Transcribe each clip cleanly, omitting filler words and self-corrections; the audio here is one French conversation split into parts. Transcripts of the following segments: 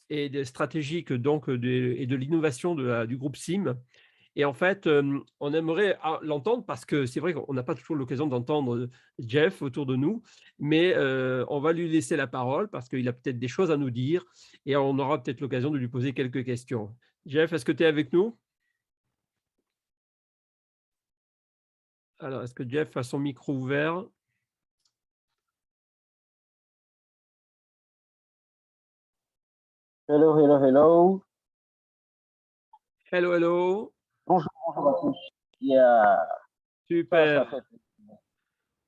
et des stratégiques donc et de l'innovation du groupe SIM. Et en fait, on aimerait l'entendre parce que c'est vrai qu'on n'a pas toujours l'occasion d'entendre Jeff autour de nous, mais on va lui laisser la parole parce qu'il a peut-être des choses à nous dire et on aura peut-être l'occasion de lui poser quelques questions. Jeff, est-ce que tu es avec nous? Alors, est-ce que Jeff a son micro ouvert? Hello, hello, hello. Hello, hello. Bonjour, bonjour à tous. Yeah, ça Super. fait.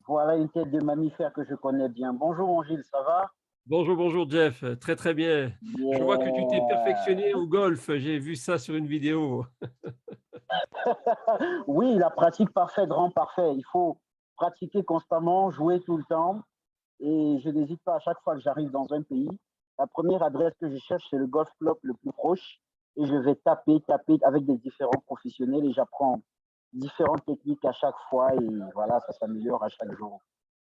Voilà une tête de mammifère que je connais bien. Bonjour, mon Gilles, ça va? Bonjour, bonjour Jeff. Très, très bien. Je vois que tu t'es perfectionné Yeah. au golf. J'ai vu ça sur une vidéo. Oui, la pratique parfaite rend parfait. Il faut pratiquer constamment, jouer tout le temps. Et je n'hésite pas à chaque fois que j'arrive dans un pays. La première adresse que je cherche, c'est le golf club le plus proche. Et je vais taper, taper avec des différents professionnels et j'apprends différentes techniques à chaque fois. Et voilà, ça s'améliore à chaque jour.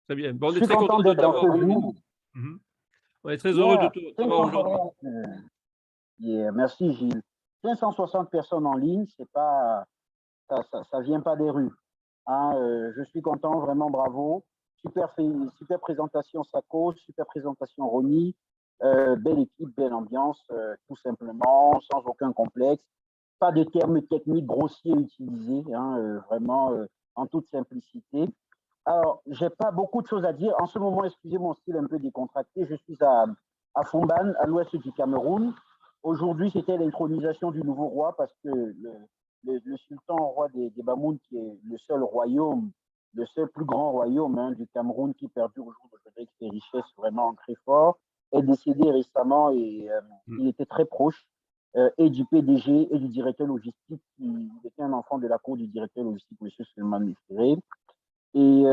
Très bien. Bon, Je on est suis très content content de d'être dans t'avoir ce aujourd'hui. Zoom. Mhm. On est très heureux de Yeah, t'avoir aujourd'hui. 560, yeah, merci Gilles. 560 personnes en ligne, c'est pas, ça vient pas des rues. Hein, je suis content, vraiment bravo. Super, super présentation Sako, super présentation Ronnie. Belle équipe, belle ambiance, tout simplement, sans aucun complexe. Pas de termes techniques grossiers utilisés, hein, vraiment en toute simplicité. Alors, j'ai pas beaucoup de choses à dire. En ce moment, excusez mon style un peu décontracté, je suis à Fumban, à l'ouest du Cameroun. Aujourd'hui, c'était l'intronisation du nouveau roi parce que le sultan roi des Bamoun, qui est le seul royaume, le seul plus grand royaume hein, du Cameroun qui perdure au jour d'aujourd'hui avec ses richesses vraiment ancrées fort, est décédé récemment et il était très proche et du PDG et du directeur logistique. Il était un enfant de la cour du directeur logistique, M. Suleiman Mifiré. Et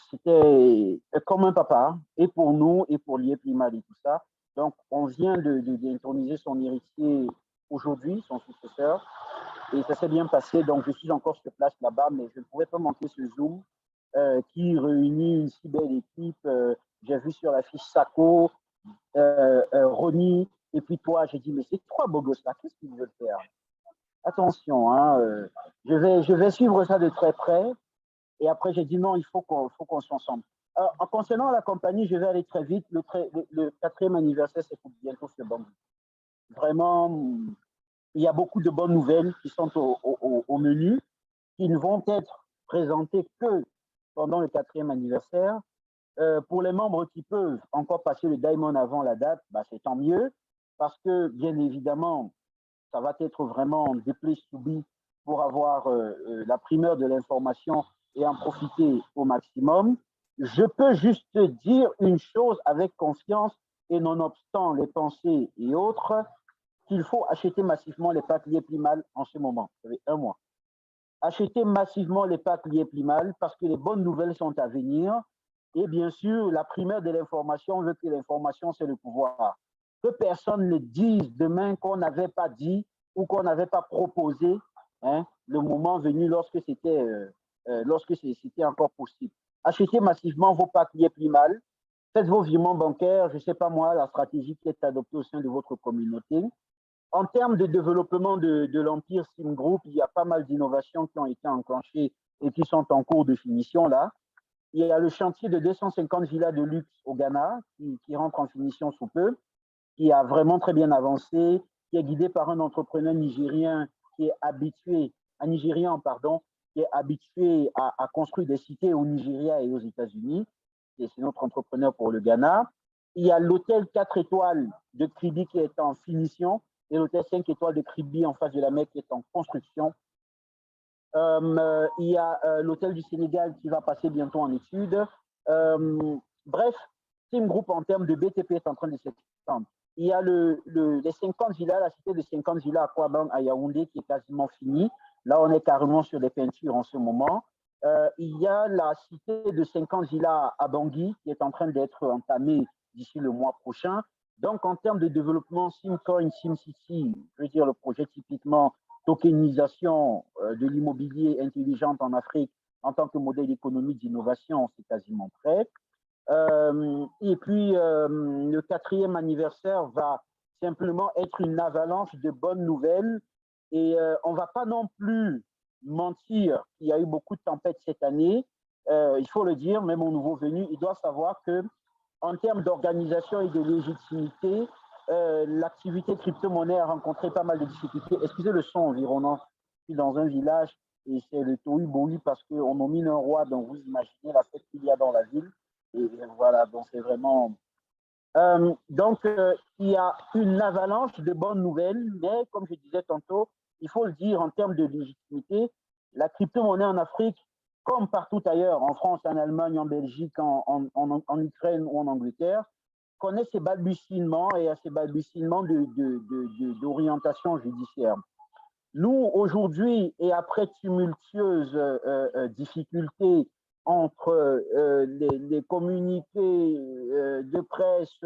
c'était comme un papa, et pour nous, et pour l'IEPIMAL et tout ça. Donc, on vient d'introniser son héritier aujourd'hui, son successeur, et ça s'est bien passé. Donc, je suis encore sur place là-bas, mais je ne pouvais pas manquer ce Zoom qui réunit une si belle équipe. J'ai vu sur la fiche Sako, Ronnie, et puis toi, j'ai dit, mais c'est trois beaux gosses là, qu'est-ce qu'ils veulent faire? Attention, hein, je vais suivre ça de très près. Et après, j'ai dit non, il faut qu'on soit ensemble. Alors, en concernant la compagnie, je vais aller très vite. Le quatrième anniversaire, c'est pour bientôt sur Bambou. Vraiment, il y a beaucoup de bonnes nouvelles qui sont au menu, qui ne vont être présentées que pendant le quatrième anniversaire. Pour les membres qui peuvent encore passer le Diamond avant la date, bah, c'est tant mieux, parce que bien évidemment, ça va être vraiment des place to be pour avoir la primeur de l'information et en profiter au maximum. Je peux juste te dire une chose avec confiance et nonobstant les pensées et autres, qu'il faut acheter massivement les packs liés mal en ce moment. Ça fait un mois. Acheter massivement les packs liés mal parce que les bonnes nouvelles sont à venir. Et bien sûr, la primeur de l'information veut que l'information, c'est le pouvoir. Que personne ne dise demain qu'on n'avait pas dit ou qu'on n'avait pas proposé hein, le moment venu lorsque c'était encore possible. Achetez massivement vos packs mal. Faites vos virements bancaires, je ne sais pas moi, la stratégie qui est adoptée au sein de votre communauté. En termes de développement de l'Empire Sim Group, il y a pas mal d'innovations qui ont été enclenchées et qui sont en cours de finition là. Il y a le chantier de 250 villas de luxe au Ghana qui rentre en finition sous peu, qui a vraiment très bien avancé, qui est guidé par un entrepreneur nigérien qui est habitué, un Nigérian, pardon, qui est habitué à construire des cités au Nigeria et aux États-Unis. C'est notre entrepreneur pour le Ghana. Il y a l'hôtel 4 étoiles de Kribi qui est en finition et l'hôtel 5 étoiles de Kribi en face de la mer qui est en construction. Il y a l'hôtel du Sénégal qui va passer bientôt en études. Bref, Team Group en termes de BTP est en train de s'étendre. Il y a les 50 villas, la cité de 50 villas à Kouabang, à Yaoundé, qui est quasiment finie. Là, on est carrément sur les peintures en ce moment. Il y a la cité de 50 villas à Bangui, qui est en train d'être entamée d'ici le mois prochain. Donc, en termes de développement SimCoin, SimCity, je veux dire le projet typiquement tokenisation de l'immobilier intelligente en Afrique en tant que modèle économique d'innovation, c'est quasiment prêt. Et puis, le quatrième anniversaire va simplement être une avalanche de bonnes nouvelles. Et on ne va pas non plus mentir qu'il y a eu beaucoup de tempêtes cette année. Il faut le dire, même aux nouveaux venus, ils doivent savoir que en termes d'organisation et de légitimité, l'activité crypto-monnaie a rencontré pas mal de difficultés. Excusez le son environnant. Je suis dans un village et c'est le tohu-bohu parce qu'on nomine un roi, donc vous imaginez la fête qu'il y a dans la ville. Et voilà, donc c'est vraiment... il y a une avalanche de bonnes nouvelles, mais comme je disais tantôt, il faut le dire en termes de légitimité, la crypto-monnaie en Afrique, comme partout ailleurs, en France, en Allemagne, en Belgique, en Ukraine ou en Angleterre, connaît ses balbutiements et à ces balbutiements d'orientation judiciaire. Nous, aujourd'hui, et après tumultueuses difficultés entre les communiqués de presse,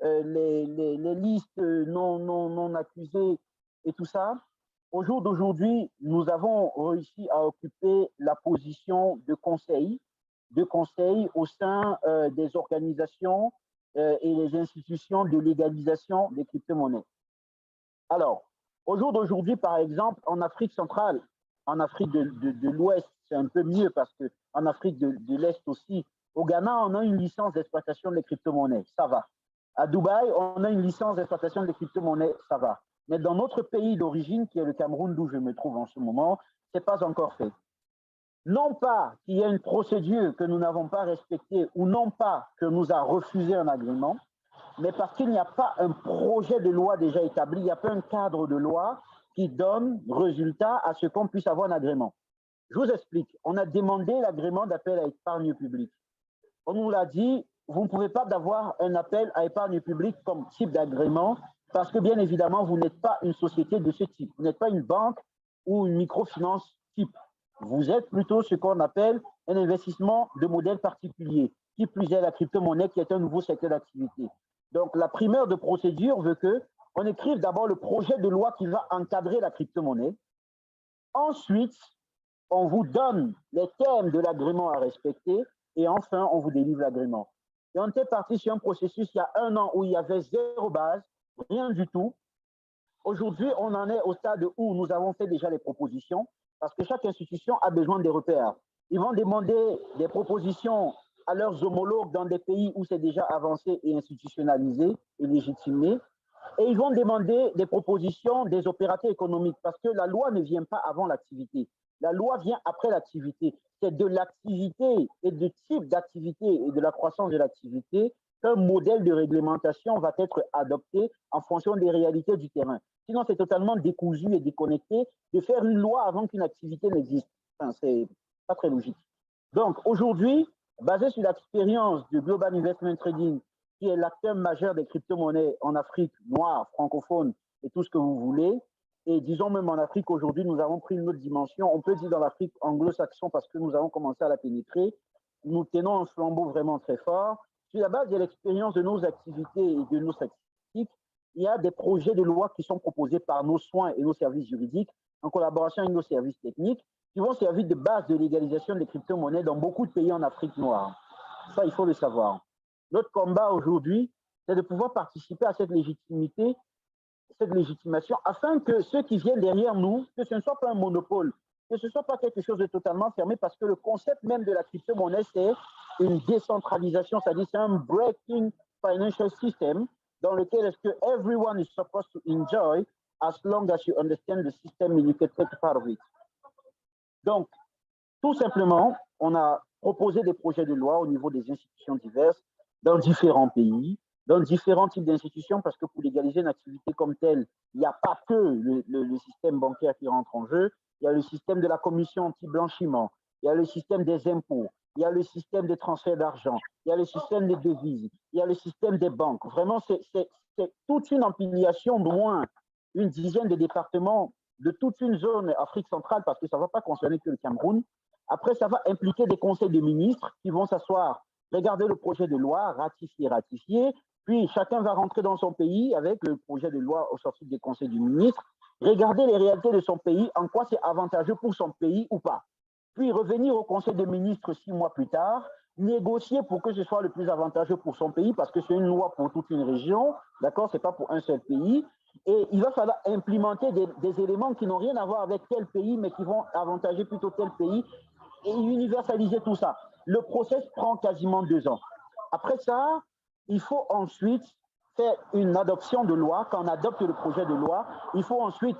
les listes non accusées et tout ça, au jour d'aujourd'hui, nous avons réussi à occuper la position de conseil au sein des organisations et les institutions de légalisation des crypto-monnaies. Alors, au jour d'aujourd'hui, par exemple, en Afrique centrale, en Afrique de l'Ouest, c'est un peu mieux parce qu'en Afrique de l'Est aussi, au Ghana, on a une licence d'exploitation des crypto-monnaies, ça va. À Dubaï, on a une licence d'exploitation des crypto-monnaies, ça va. Mais dans notre pays d'origine, qui est le Cameroun, d'où je me trouve en ce moment, ce n'est pas encore fait. Non pas qu'il y ait une procédure que nous n'avons pas respectée ou non pas que nous a refusé un agrément, mais parce qu'il n'y a pas un projet de loi déjà établi, il n'y a pas un cadre de loi qui donne résultat à ce qu'on puisse avoir un agrément. Je vous explique. On a demandé l'agrément d'appel à épargne publique. On nous l'a dit, vous ne pouvez pas avoir un appel à épargne publique comme type d'agrément parce que bien évidemment, vous n'êtes pas une société de ce type. Vous n'êtes pas une banque ou une microfinance type. Vous êtes plutôt ce qu'on appelle un investissement de modèle particulier, qui plus est la crypto-monnaie qui est un nouveau secteur d'activité. Donc, la primeur de procédure veut qu'on écrive d'abord le projet de loi qui va encadrer la crypto-monnaie. Ensuite, on vous donne les termes de l'agrément à respecter et enfin, on vous délivre l'agrément. Et on était parti sur un processus il y a 1 an où il y avait 0 base, rien du tout. Aujourd'hui, on en est au stade où nous avons fait déjà les propositions parce que chaque institution a besoin des repères. Ils vont demander des propositions à leurs homologues dans des pays où c'est déjà avancé et institutionnalisé et légitimé. Et ils vont demander des propositions des opérateurs économiques parce que la loi ne vient pas avant l'activité. La loi vient après l'activité. C'est de l'activité et du type d'activité et de la croissance de l'activité qu'un modèle de réglementation va être adopté en fonction des réalités du terrain. Sinon, c'est totalement décousu et déconnecté de faire une loi avant qu'une activité n'existe. Enfin, c'est pas très logique. Donc, aujourd'hui, basé sur l'expérience de Global Investment Trading, qui est l'acteur majeur des crypto-monnaies en Afrique noire, francophone et tout ce que vous voulez, et disons même en Afrique aujourd'hui, nous avons pris une autre dimension. On peut dire dans l'Afrique anglo-saxon parce que nous avons commencé à la pénétrer. Nous tenons un flambeau vraiment très fort. Sur la base de l'expérience de nos activités et de nos statistiques, il y a des projets de loi qui sont proposés par nos soins et nos services juridiques en collaboration avec nos services techniques qui vont servir de base de légalisation des crypto-monnaies dans beaucoup de pays en Afrique noire. Ça, il faut le savoir. Notre combat aujourd'hui, c'est de pouvoir participer à cette légitimité, cette légitimation, afin que ceux qui viennent derrière nous, que ce ne soit pas un monopole, que ce ne soit pas quelque chose de totalement fermé, parce que le concept même de la crypto-monnaie, c'est une décentralisation, c'est-à-dire c'est un breaking financial system dans lequel est-ce que everyone is supposed to enjoy as long as you understand the system and you can take part of it. Donc, tout simplement, on a proposé des projets de loi au niveau des institutions diverses dans différents pays, dans différents types d'institutions, parce que pour légaliser une activité comme telle, il n'y a pas que le système bancaire qui rentre en jeu, il y a le système de la commission anti-blanchiment, il y a le système des impôts, il y a le système des transferts d'argent, il y a le système des devises, il y a le système des banques. Vraiment, c'est toute une empilation de moins une dizaine de départements de toute une zone Afrique centrale, parce que ça ne va pas concerner que le Cameroun. Après, ça va impliquer des conseils de ministres qui vont s'asseoir, regarder le projet de loi, ratifier, puis chacun va rentrer dans son pays avec le projet de loi au sortir des conseils du ministre, regarder les réalités de son pays, en quoi c'est avantageux pour son pays ou pas. Puis revenir au conseil des ministres 6 mois plus tard négocier pour que ce soit le plus avantageux pour son pays, parce que c'est une loi pour toute une région, d'accord, c'est pas pour un seul pays. Et il va falloir implémenter des éléments qui n'ont rien à voir avec tel pays, mais qui vont avantager plutôt tel pays, et universaliser tout ça. Le process prend quasiment 2 ans. Après ça, il faut ensuite faire une adoption de loi. Quand on adopte le projet de loi, il faut ensuite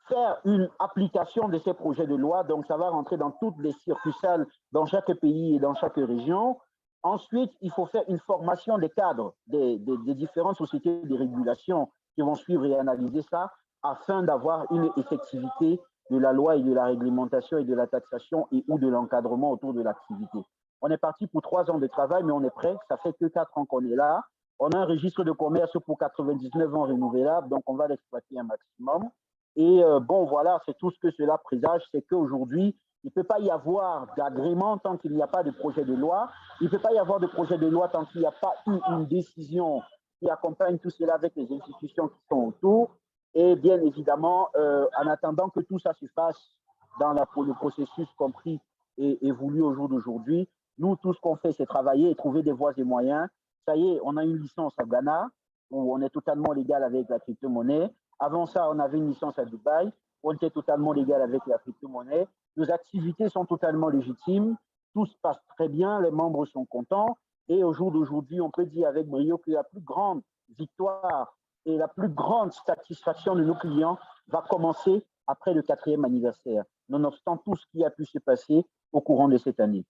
faire une application de ces projets de loi. Donc, ça va rentrer dans toutes les succursales dans chaque pays et dans chaque région. Ensuite, il faut faire une formation des cadres des différentes sociétés de régulation qui vont suivre et analyser ça afin d'avoir une effectivité de la loi et de la réglementation et de la taxation et ou de l'encadrement autour de l'activité. On est parti pour 3 ans de travail, mais on est prêt. Ça fait que 4 ans qu'on est là. On a un registre de commerce pour 99 ans renouvelable, donc on va l'exploiter un maximum. Et bon, voilà, c'est tout ce que cela présage, c'est qu'aujourd'hui, il ne peut pas y avoir d'agrément tant qu'il n'y a pas de projet de loi. Il ne peut pas y avoir de projet de loi tant qu'il n'y a pas eu une décision qui accompagne tout cela avec les institutions qui sont autour. Et bien évidemment, en attendant que tout ça se fasse dans le processus compris et voulu au jour d'aujourd'hui, nous, tout ce qu'on fait, c'est travailler et trouver des voies et moyens. Ça y est, on a une licence à Ghana où on est totalement légal avec la crypto-monnaie. Avant ça, on avait une licence à Dubaï, on était totalement légal avec la crypto-monnaie. Nos activités sont totalement légitimes, tout se passe très bien, les membres sont contents. Et au jour d'aujourd'hui, on peut dire avec brio que la plus grande victoire et la plus grande satisfaction de nos clients va commencer après le 4e anniversaire, nonobstant tout ce qui a pu se passer au courant de cette année.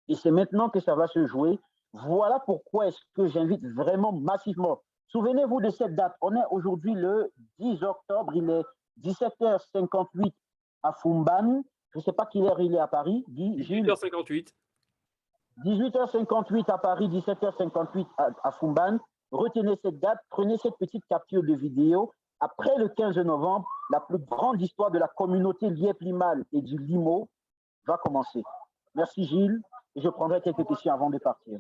Et c'est maintenant que ça va se jouer. Voilà pourquoi est-ce que j'invite vraiment massivement. Souvenez-vous de cette date. On est aujourd'hui le 10 octobre, il est 17h58 à Fumban. Je ne sais pas quelle heure il est à Paris. 18h58. 18h58 à Paris, 17h58 à Fumban. Retenez cette date, prenez cette petite capture de vidéo. Après le 15 novembre, la plus grande histoire de la communauté Liep-Limal et du Limo va commencer. Merci Gilles, et je prendrai quelques questions avant de partir.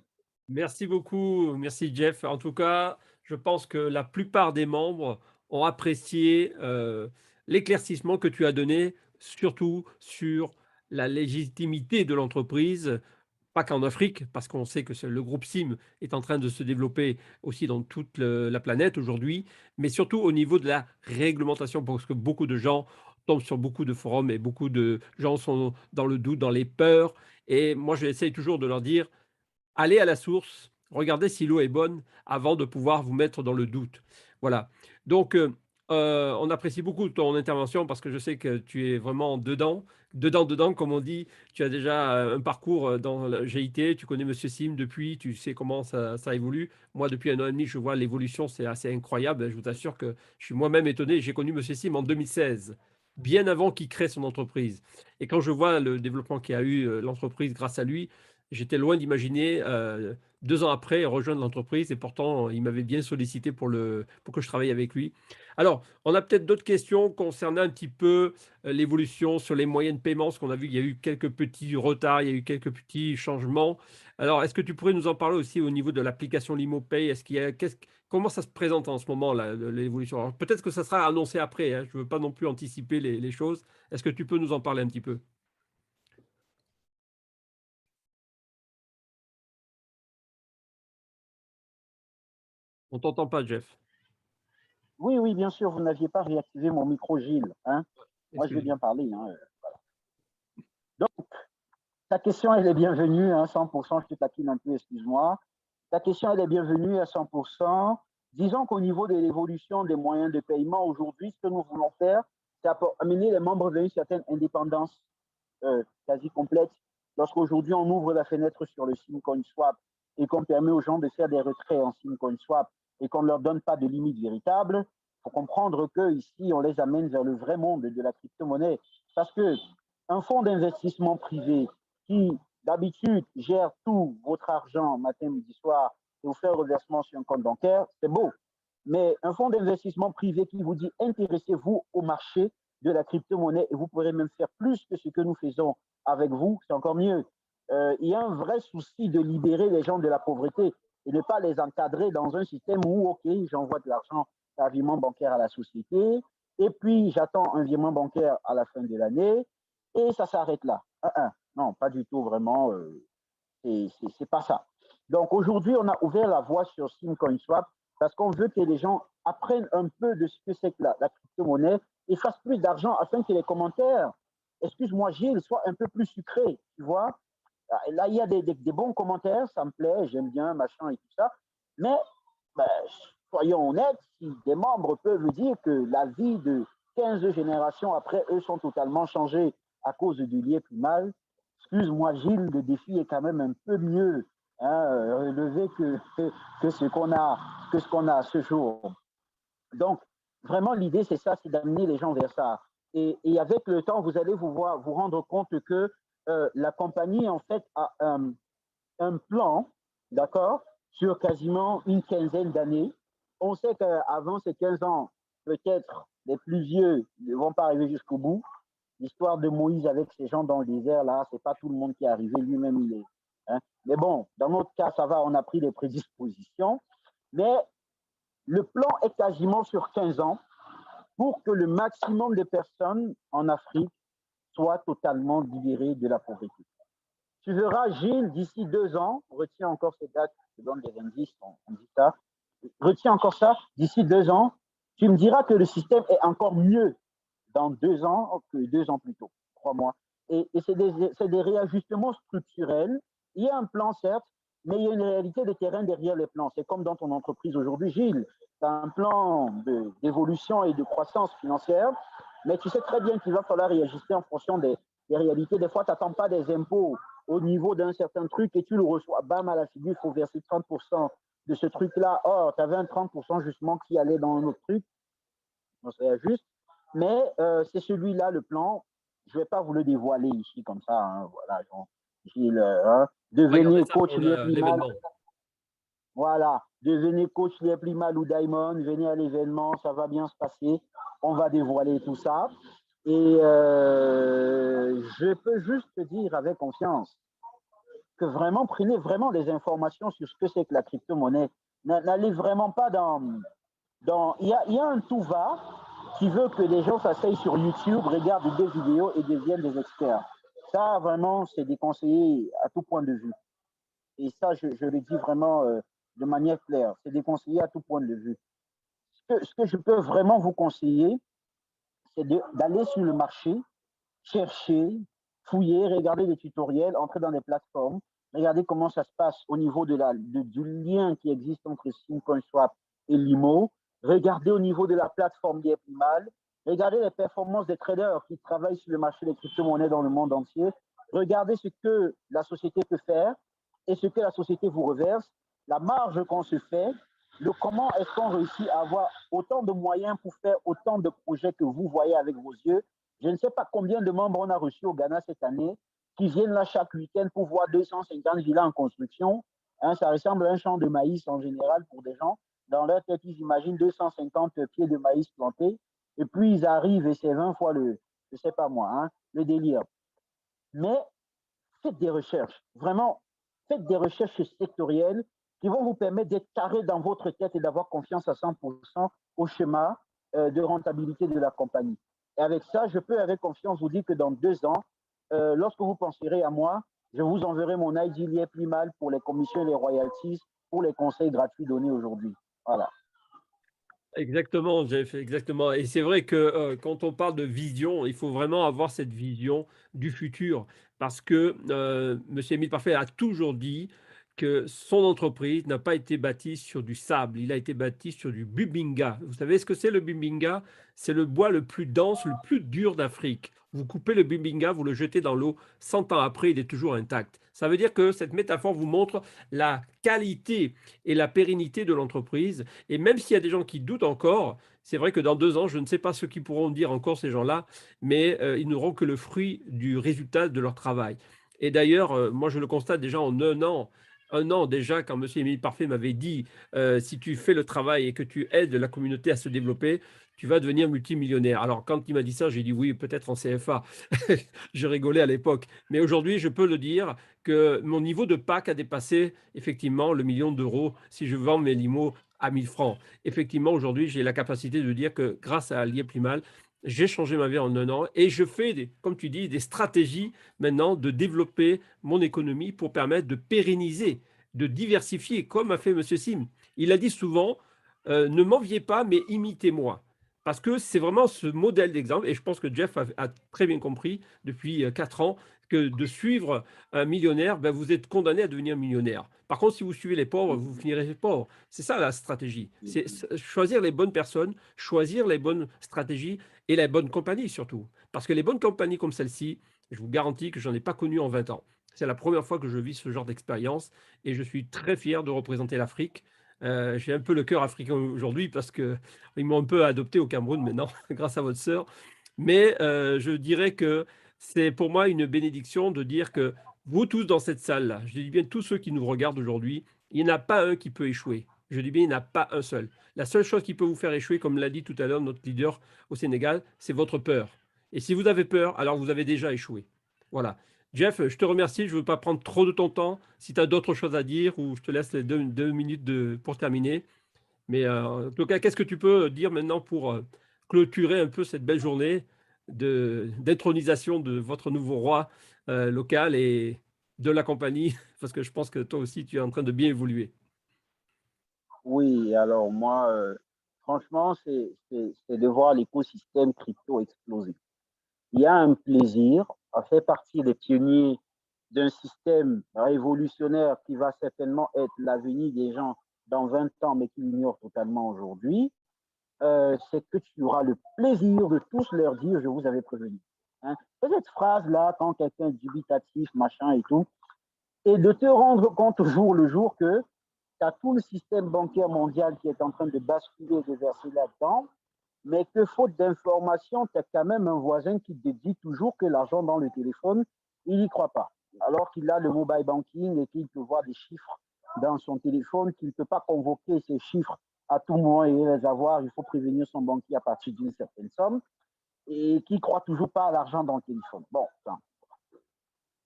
Merci beaucoup, merci Jeff. En tout cas, je pense que la plupart des membres ont apprécié l'éclaircissement que tu as donné, surtout sur la légitimité de l'entreprise, pas qu'en Afrique, parce qu'on sait que le groupe SIM est en train de se développer aussi dans toute la planète aujourd'hui, mais surtout au niveau de la réglementation, parce que beaucoup de gens tombent sur beaucoup de forums et beaucoup de gens sont dans le doute, dans les peurs. Et moi, j'essaye toujours de leur dire, allez à la source, regardez si l'eau est bonne avant de pouvoir vous mettre dans le doute. Voilà. Donc, on apprécie beaucoup ton intervention parce que je sais que tu es vraiment dedans, dedans, comme on dit. Tu as déjà un parcours dans le GIT, tu connais Monsieur Sim depuis, tu sais comment ça évolue. Moi, depuis 1 an et demi, je vois l'évolution, c'est assez incroyable. Je vous assure que je suis moi-même étonné. J'ai connu Monsieur Sim en 2016, bien avant qu'il crée son entreprise. Et quand je vois le développement qu'a eu l'entreprise grâce à lui, j'étais loin d'imaginer 2 ans après rejoindre l'entreprise et pourtant il m'avait bien sollicité pour que je travaille avec lui. Alors, on a peut-être d'autres questions concernant un petit peu l'évolution sur les moyens de paiement, parce qu'on a vu qu'il y a eu quelques petits retards, il y a eu quelques petits changements. Alors, est-ce que tu pourrais nous en parler aussi au niveau de l'application LimoPay? Comment ça se présente en ce moment, l'évolution? Alors, peut-être que ça sera annoncé après, hein, je ne veux pas non plus anticiper les choses. Est-ce que tu peux nous en parler un petit peu? On t'entend pas, Jeff. Oui, oui, bien sûr, vous n'aviez pas réactivé mon micro, Gilles. Hein. Moi, je vais Excusez-moi. bien parler. Hein. Donc, ta question, elle est bienvenue, hein, 100%. Je te taquine un peu, excuse-moi. Ta question, elle est bienvenue à 100%. Disons qu'au niveau de l'évolution des moyens de paiement, aujourd'hui, ce que nous voulons faire, c'est amener les membres vers une certaine indépendance quasi complète. Lorsqu'aujourd'hui, on ouvre la fenêtre sur le SimCoin Swap et qu'on permet aux gens de faire des retraits en SimCoin Swap et qu'on ne leur donne pas de limite véritable, il faut comprendre qu'ici, on les amène vers le vrai monde de la crypto-monnaie. Parce qu'un fonds d'investissement privé qui, d'habitude, gère tout votre argent matin, midi, soir et vous fait un reversement sur un compte bancaire, c'est beau. Mais un fonds d'investissement privé qui vous dit intéressez-vous au marché de la crypto-monnaie et vous pourrez même faire plus que ce que nous faisons avec vous, c'est encore mieux. Il y a un vrai souci de libérer les gens de la pauvreté et ne pas les encadrer dans un système où, OK, j'envoie de l'argent par virement bancaire à la société et puis j'attends un virement bancaire à la fin de l'année et ça s'arrête là. Non, pas du tout vraiment. C'est pas ça. Donc aujourd'hui, on a ouvert la voie sur SimCoinSwap parce qu'on veut que les gens apprennent un peu de ce que c'est que la crypto-monnaie et fassent plus d'argent afin que les commentaires, excuse-moi Gilles, soient un peu plus sucrés, tu vois. Là, il y a des bons commentaires, ça me plaît, j'aime bien, machin et tout ça. Mais ben, soyons honnêtes, si des membres peuvent dire que la vie de 15 générations après eux sont totalement changées à cause du lien plus mal, excuse-moi Gilles, le défi est quand même un peu mieux relevé que ce qu'on a à ce jour. Donc, vraiment, l'idée, c'est ça, c'est d'amener les gens vers ça. Et avec le temps, vous allez vous rendre compte que la compagnie, en fait, a un plan, d'accord, sur quasiment une quinzaine d'années. On sait qu'avant ces 15 ans, peut-être les plus vieux ne vont pas arriver jusqu'au bout. L'histoire de Moïse avec ces gens dans le désert, là, c'est pas tout le monde qui est arrivé, lui-même, il est. Hein. Mais bon, dans notre cas, ça va, on a pris des prédispositions. Mais le plan est quasiment sur 15 ans pour que le maximum de personnes en Afrique soient totalement libérées de la pauvreté. Tu verras, Gilles, d'ici 2 ans, retiens encore ces dates, je te donne des indices, on dit ça, retiens encore ça, d'ici 2 ans, tu me diras que le système est encore mieux dans 2 ans que 2 ans plus tôt, crois-moi. Et c'est des réajustements structurels. Il y a un plan, certes, mais il y a une réalité de terrain derrière les plans. C'est comme dans ton entreprise aujourd'hui, Gilles. Tu as un plan d'évolution et de croissance financière, mais tu sais très bien qu'il va falloir réajuster en fonction des réalités. Des fois, tu n'attends pas des impôts au niveau d'un certain truc et tu le reçois, bam, à la figure, il faut verser 30% de ce truc-là. Or, tu avais un 30% justement qui allait dans un autre truc. On se réajuste. Mais c'est celui-là, le plan. Je ne vais pas vous le dévoiler ici comme ça. Hein, voilà, Gilles, devenez coach l'événement. Voilà, devenez coach l'événement ou Diamond, venez à l'événement, ça va bien se passer. On va dévoiler tout ça. Et je peux juste te dire avec confiance que vraiment, prenez vraiment des informations sur ce que c'est que la crypto-monnaie. N'allez vraiment pas dans... Il y a un tout-va qui veut que les gens s'asseyent sur YouTube, regardent des vidéos et deviennent des experts. Ça, vraiment, c'est déconseillé à tout point de vue. Et ça, je le dis vraiment de manière claire. C'est déconseillé à tout point de vue. Ce que je peux vraiment vous conseiller, c'est d'aller sur le marché, chercher, fouiller, regarder des tutoriels, entrer dans des plateformes, regarder comment ça se passe au niveau du lien qui existe entre SimCoinSwap et Limo, regarder au niveau de la plateforme Liepmal, regarder les performances des traders qui travaillent sur le marché des crypto-monnaies dans le monde entier, regarder ce que la société peut faire et ce que la société vous reverse, la marge qu'on se fait, comment est-ce qu'on réussit à avoir autant de moyens pour faire autant de projets que vous voyez avec vos yeux. Je ne sais pas combien de membres on a reçus au Ghana cette année qui viennent là chaque week-end pour voir 250 villas en construction. Hein, ça ressemble à un champ de maïs en général pour des gens. Dans leur tête, ils imaginent 250 pieds de maïs plantés. Et puis, ils arrivent et c'est 20 fois je ne sais pas moi, hein, le délire. Mais faites des recherches. Vraiment, faites des recherches sectorielles qui vont vous permettre d'être carré dans votre tête et d'avoir confiance à 100% au schéma de rentabilité de la compagnie. Et avec ça, je peux avec confiance vous dire que dans 2 ans, lorsque vous penserez à moi, je vous enverrai mon ID Liepmal pour les commissions et les royalties pour les conseils gratuits donnés aujourd'hui. Voilà. Exactement, Jeff, exactement. Et c'est vrai que quand on parle de vision, il faut vraiment avoir cette vision du futur. Parce que M. Émile Parfait a toujours dit que son entreprise n'a pas été bâtie sur du sable, il a été bâti sur du bubinga. Vous savez ce que c'est le bubinga? C'est le bois le plus dense, le plus dur d'Afrique. Vous coupez le bubinga, vous le jetez dans l'eau, 100 ans après, il est toujours intact. Ça veut dire que cette métaphore vous montre la qualité et la pérennité de l'entreprise. Et même s'il y a des gens qui doutent encore, c'est vrai que dans 2 ans, je ne sais pas ce qu'ils pourront dire encore ces gens-là, mais ils n'auront que le fruit du résultat de leur travail. Et d'ailleurs, moi je le constate déjà en un an déjà, quand M. Émile Parfait m'avait dit si tu fais le travail et que tu aides la communauté à se développer, tu vas devenir multimillionnaire. Alors, quand il m'a dit ça, j'ai dit oui, peut-être en CFA. Je rigolais à l'époque. Mais aujourd'hui, je peux le dire que mon niveau de PAC a dépassé effectivement le million d'euros si je vends mes limos à 1000 francs. Effectivement, aujourd'hui, j'ai la capacité de dire que grâce à Liepmal, J'ai changé ma vie en 1 an et je fais, comme tu dis, des stratégies maintenant de développer mon économie pour permettre de pérenniser, de diversifier, comme a fait Monsieur Sim. Il a dit souvent, ne m'enviez pas, mais imitez-moi. Parce que c'est vraiment ce modèle d'exemple, et je pense que Jeff a très bien compris depuis 4 ans que de suivre un millionnaire, ben, vous êtes condamné à devenir millionnaire. Par contre, si vous suivez les pauvres, vous finirez pauvre. C'est ça la stratégie. C'est choisir les bonnes personnes, choisir les bonnes stratégies et la bonne compagnie surtout. Parce que les bonnes compagnies comme celle-ci, je vous garantis que j'en ai pas connu en 20 ans. C'est la première fois que je vis ce genre d'expérience et je suis très fier de représenter l'Afrique. J'ai un peu le cœur africain aujourd'hui parce qu'ils m'ont un peu adopté au Cameroun maintenant, grâce à votre sœur. Mais je dirais que c'est pour moi une bénédiction de dire que vous tous dans cette salle-là, je dis bien tous ceux qui nous regardent aujourd'hui, il n'y en a pas un qui peut échouer. Je dis bien, il n'y en a pas un seul. La seule chose qui peut vous faire échouer, comme l'a dit tout à l'heure notre leader au Sénégal, c'est votre peur. Et si vous avez peur, alors vous avez déjà échoué. Voilà. Jeff, je te remercie. Je ne veux pas prendre trop de ton temps. Si tu as d'autres choses à dire, ou je te laisse les 2 minutes pour terminer. Mais en tout cas, qu'est-ce que tu peux dire maintenant pour clôturer un peu cette belle journée d'intronisation de votre nouveau roi local et de la compagnie? Parce que je pense que toi aussi, tu es en train de bien évoluer. Oui, alors moi, franchement, c'est de voir l'écosystème crypto exploser. Il y a un plaisir à faire partie des pionniers d'un système révolutionnaire qui va certainement être l'avenir des gens dans 20 ans, mais qu'ils ignorent totalement aujourd'hui. C'est que tu auras le plaisir de tous leur dire, je vous avais prévenu. Hein. Cette phrase-là, quand quelqu'un est dubitatif, machin et tout, et de te rendre compte au jour le jour que tu as tout le système bancaire mondial qui est en train de basculer et de verser là-dedans, mais que faute d'information, tu as quand même un voisin qui te dit toujours que l'argent dans le téléphone, il n'y croit pas. Alors qu'il a le mobile banking et qu'il peut voir des chiffres dans son téléphone, qu'il ne peut pas convoquer ces chiffres à tout moment et les avoir. Il faut prévenir son banquier à partir d'une certaine somme et qui ne croit toujours pas à l'argent dans le téléphone. Bon, enfin,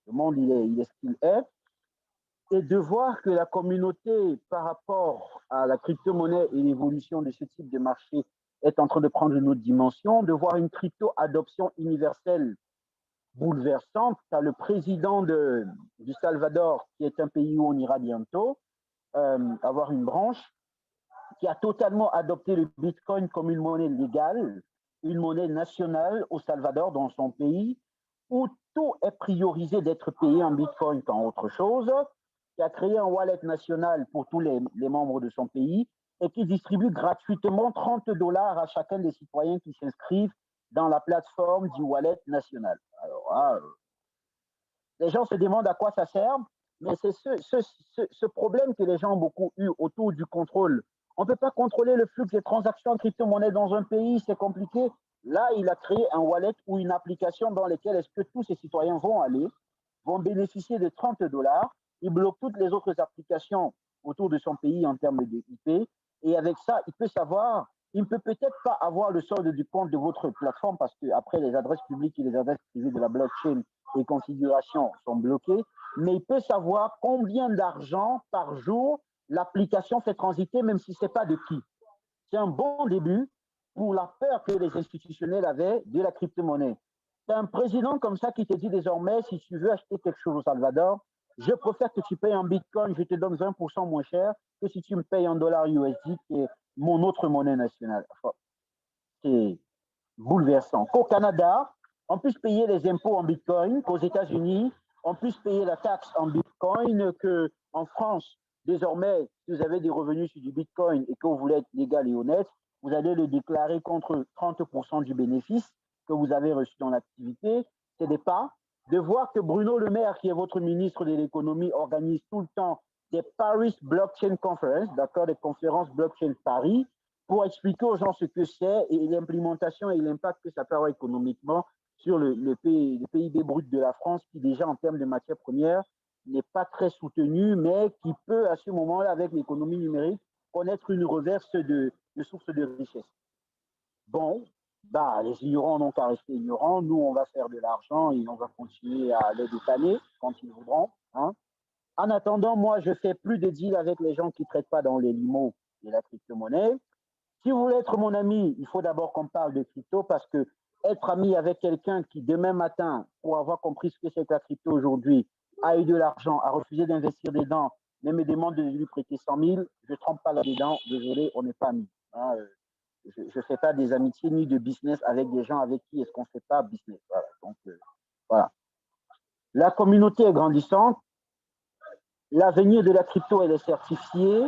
le monde, il est ce qu'il est. Et de voir que la communauté, par rapport à la crypto-monnaie et l'évolution de ce type de marché, est en train de prendre une autre dimension, de voir une crypto-adoption universelle bouleversante. Tu as le président du Salvador, qui est un pays où on ira bientôt, avoir une branche, qui a totalement adopté le Bitcoin comme une monnaie légale, une monnaie nationale au Salvador, dans son pays, où tout est priorisé d'être payé en Bitcoin qu'en autre chose, qui a créé un wallet national pour tous les membres de son pays et qui distribue gratuitement 30 dollars à chacun des citoyens qui s'inscrivent dans la plateforme du wallet national. Alors, les gens se demandent à quoi ça sert, mais c'est ce problème que les gens ont beaucoup eu autour du contrôle. On ne peut pas contrôler le flux des transactions en crypto-monnaie dans un pays, c'est compliqué. Là, il a créé un wallet ou une application dans laquelle est-ce que tous ces citoyens vont aller, vont bénéficier de 30 dollars. Il bloque toutes les autres applications autour de son pays en termes d'IP. Et avec ça, il peut savoir, il ne peut peut-être pas avoir le solde du compte de votre plateforme parce qu'après, les adresses publiques et les adresses privées de la blockchain et configurations sont bloquées, mais il peut savoir combien d'argent par jour l'application fait transiter, même si ce n'est pas de qui. C'est un bon début pour la peur que les institutionnels avaient de la crypto-monnaie. C'est un président comme ça qui te dit désormais, si tu veux acheter quelque chose au Salvador, je préfère que tu payes en Bitcoin, je te donne 20% moins cher que si tu me payes en dollars USD, qui est mon autre monnaie nationale. Enfin, c'est bouleversant. Qu'au Canada, on puisse payer les impôts en Bitcoin, qu'aux États-Unis, on puisse payer la taxe en Bitcoin, qu'en France, désormais, si vous avez des revenus sur du Bitcoin et que vous voulez être légal et honnête, vous allez le déclarer contre 30% du bénéfice que vous avez reçu dans l'activité. C'est des pas. De voir que Bruno Le Maire, qui est votre ministre de l'économie, organise tout le temps des Paris Blockchain Conference, d'accord, des conférences blockchain Paris, pour expliquer aux gens ce que c'est et l'implémentation et l'impact que ça peut avoir économiquement sur le PIB brut de la France, qui déjà en termes de matières premières n'est pas très soutenu, mais qui peut à ce moment-là, avec l'économie numérique, connaître une reverse de sources de richesse. Bon, bah, les ignorants n'ont qu'à rester ignorants. Nous, on va faire de l'argent et on va continuer à les dépanner quand ils voudront. Hein. En attendant, moi, je fais plus de deals avec les gens qui ne traitent pas dans les limos et la crypto-monnaie. Si vous voulez être mon ami, il faut d'abord qu'on parle de crypto parce que être ami avec quelqu'un qui, demain matin, pour avoir compris ce que c'est que la crypto aujourd'hui, a eu de l'argent, a refusé d'investir dedans, mais me demande de lui prêter 100 000, je ne trompe pas là-dedans, désolé, on n'est pas amis. Hein, je ne fais pas des amitiés ni de business avec des gens avec qui est-ce qu'on ne fait pas business. Voilà. Donc, voilà. La communauté est grandissante. L'avenir de la crypto, elle est certifiée.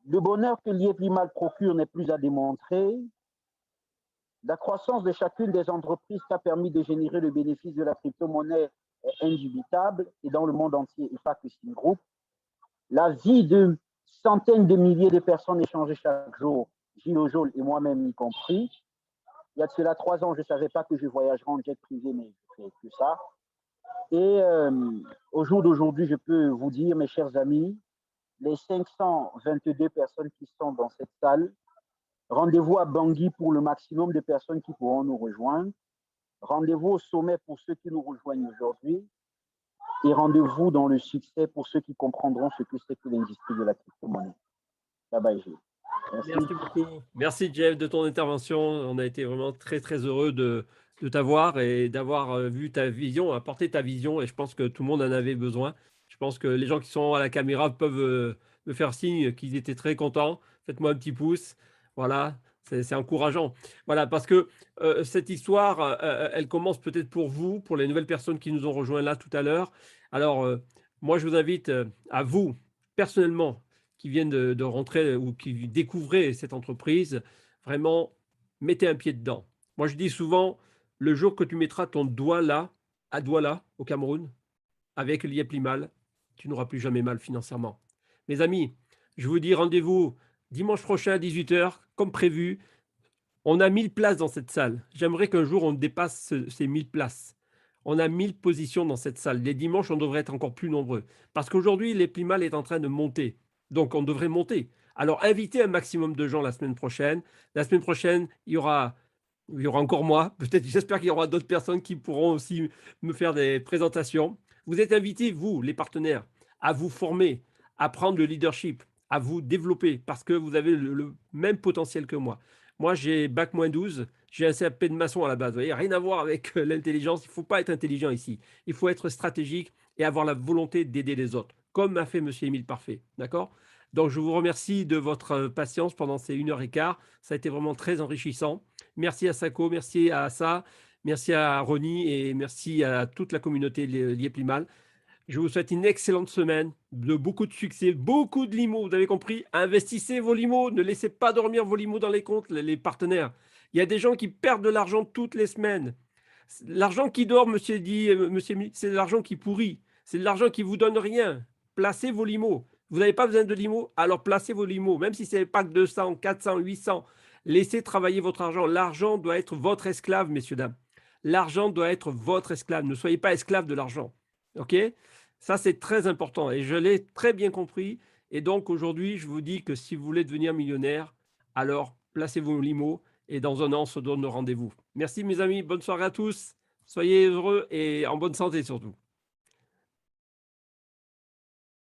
Le bonheur que l'IEPLIMAL procure n'est plus à démontrer. La croissance de chacune des entreprises qui a permis de générer le bénéfice de la crypto-monnaie est indubitable et dans le monde entier, et pas que Steam Group. La vie de centaines de milliers de personnes échangées chaque jour, Gilles Ojol et moi-même y compris. Il y a de cela 3 ans, je ne savais pas que je voyagerais en jet privé, mais je fais que ça. Et au jour d'aujourd'hui, je peux vous dire, mes chers amis, les 522 personnes qui sont dans cette salle, rendez-vous à Bangui pour le maximum de personnes qui pourront nous rejoindre. Rendez-vous au sommet pour ceux qui nous rejoignent aujourd'hui. Et rendez-vous dans le succès pour ceux qui comprendront ce que c'est que l'industrie de la crypto-monnaie. Bye bye, Gilles. Merci beaucoup. Merci, Jeff, de ton intervention. On a été vraiment très, très heureux de t'avoir et d'avoir vu ta vision, apporté ta vision. Et je pense que tout le monde en avait besoin. Je pense que les gens qui sont à la caméra peuvent me faire signe qu'ils étaient très contents. Faites-moi un petit pouce. Voilà, c'est encourageant. Voilà, parce que cette histoire, elle commence peut-être pour vous, pour les nouvelles personnes qui nous ont rejoints là tout à l'heure. Alors, moi, je vous invite à vous, personnellement, qui viennent de rentrer ou qui découvraient cette entreprise, vraiment, mettez un pied dedans. Moi, je dis souvent, le jour que tu mettras ton doigt là, à Douala, au Cameroun, avec l'IEPLIMAL, tu n'auras plus jamais mal financièrement. Mes amis, je vous dis rendez-vous dimanche prochain à 18 h, comme prévu. On a 1000 places dans cette salle. J'aimerais qu'un jour, on dépasse ces 1000 places. On a 1000 positions dans cette salle. Les dimanches, on devrait être encore plus nombreux. Parce qu'aujourd'hui, l'IEPLIMAL est en train de monter. Donc, on devrait monter. Alors, invitez un maximum de gens la semaine prochaine. La semaine prochaine, il y aura encore moi. Peut-être, j'espère qu'il y aura d'autres personnes qui pourront aussi me faire des présentations. Vous êtes invités, vous, les partenaires, à vous former, à prendre le leadership, à vous développer parce que vous avez le même potentiel que moi. Moi, j'ai bac-12, j'ai un CAP de maçon à la base. Vous voyez, rien à voir avec l'intelligence. Il ne faut pas être intelligent ici. Il faut être stratégique et avoir la volonté d'aider les autres, comme a fait M. Émile Parfait. D'accord? Donc, je vous remercie de votre patience pendant ces 1 h 15. Ça a été vraiment très enrichissant. Merci à Sako, merci à Assa, merci à Ronnie et merci à toute la communauté Liéplimal. Je vous souhaite une excellente semaine, de beaucoup de succès, beaucoup de limos. Vous avez compris? Investissez vos limos, ne laissez pas dormir vos limos dans les comptes, les partenaires. Il y a des gens qui perdent de l'argent toutes les semaines. L'argent qui dort, monsieur dit, monsieur, c'est de l'argent qui pourrit. C'est de l'argent qui vous donne rien. Placez vos limos. Vous n'avez pas besoin de limos, alors placez vos limos, même si ce n'est pas que 200, 400, 800. Laissez travailler votre argent. L'argent doit être votre esclave, messieurs, dames. L'argent doit être votre esclave. Ne soyez pas esclave de l'argent. OK? Ça, c'est très important et je l'ai très bien compris. Et donc, aujourd'hui, je vous dis que si vous voulez devenir millionnaire, alors placez vos limos et dans un an, on se donne rendez-vous. Merci, mes amis. Bonne soirée à tous. Soyez heureux et en bonne santé surtout.